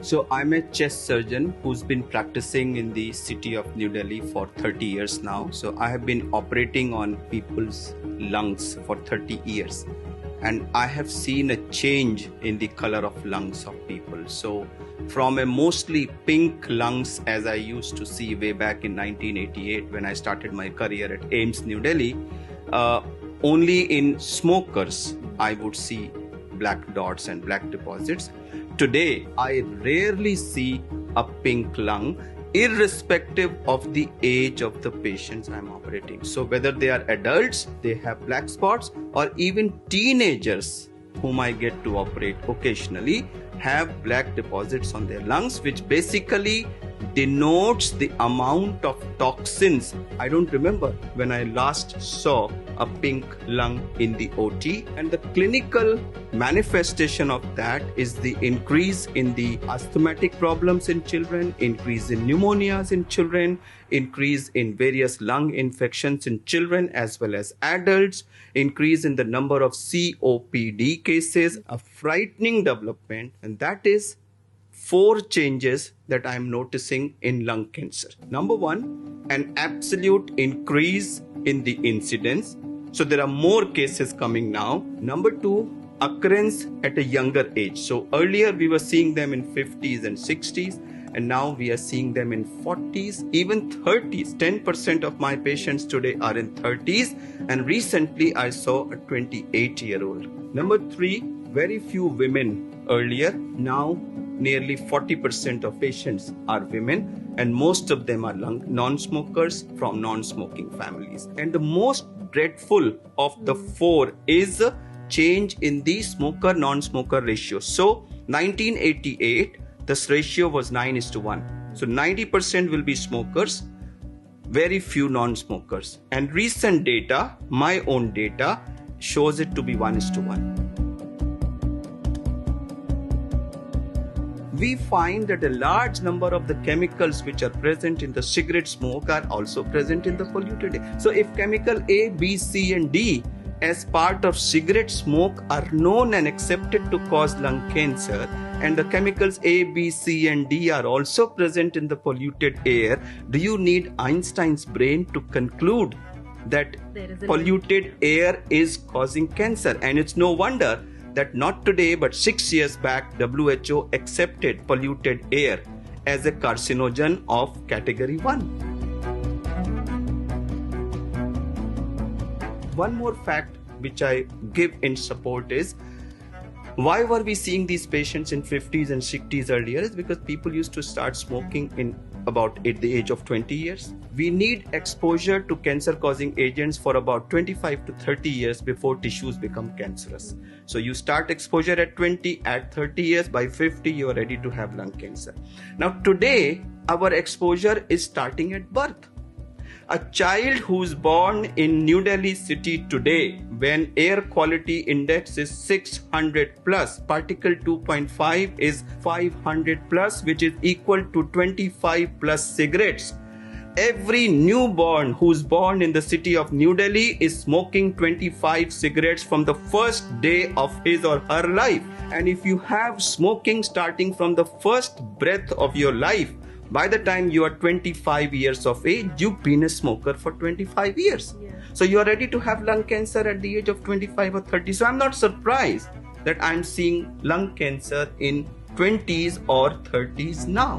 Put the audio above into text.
So I'm a chest surgeon who's been practicing in the city of New Delhi for 30 years now. So I have been operating on people's lungs for 30 years. And I have seen a change in the color of lungs of people. So from a mostly pink lungs, as I used to see way back in 1988 when I started my career at AIIMS New Delhi, only in smokers I would see black dots and black deposits. Today, I rarely see a pink lung, irrespective of the age of the patients I'm operating. So whether they are adults, they have black spots, or even teenagers whom I get to operate occasionally have black deposits on their lungs, which basically denotes the amount of toxins. I don't remember when I last saw a pink lung in the OT, and the clinical manifestation of that is the increase in the asthmatic problems in children, increase in pneumonias in children, increase in various lung infections in children as well as adults, increase in the number of COPD cases, a frightening development, and that is 4 changes that I'm noticing in lung cancer. Number 1, an absolute increase in the incidence. So there are more cases coming now. Number 2, occurrence at a younger age. So earlier we were seeing them in 50s and 60s, and now we are seeing them in 40s, even 30s. 10% of my patients today are in 30s, and recently I saw a 28-year-old. Number 3, very few women earlier. Now nearly 40% of patients are women, and most of them are non-smokers from non-smoking families. And the most dreadful of the 4 is a change in the smoker-non-smoker ratio. So 1988, this ratio was 9:1. So 90% will be smokers, very few non-smokers. And recent data, my own data, shows it to be 1:1. We find that a large number of the chemicals which are present in the cigarette smoke are also present in the polluted air. So if chemical A, B, C and D as part of cigarette smoke are known and accepted to cause lung cancer, and the chemicals A, B, C and D are also present in the polluted air, do you need Einstein's brain to conclude that polluted air is causing cancer? And it's no wonder that not today but 6 years back WHO accepted polluted air as a carcinogen of category 1. One more fact which I give in support is, why were we seeing these patients in 50s and 60s earlier? Is because people used to start smoking in about at the age of 20 years. We need exposure to cancer-causing agents for about 25 to 30 years before tissues become cancerous. So you start exposure at 20, at 30 years, by 50 you are ready to have lung cancer. Now today, our exposure is starting at birth. A child who's born in New Delhi city today, when air quality index is 600 plus, particle 2.5 is 500 plus, which is equal to 25 plus cigarettes. Every newborn who's born in the city of New Delhi is smoking 25 cigarettes from the first day of his or her life. And if you have smoking starting from the first breath of your life, by the time you are 25 years of age, you've been a smoker for 25 years. Yeah. So you are ready to have lung cancer at the age of 25 or 30. So I'm not surprised that I'm seeing lung cancer in 20s or 30s now.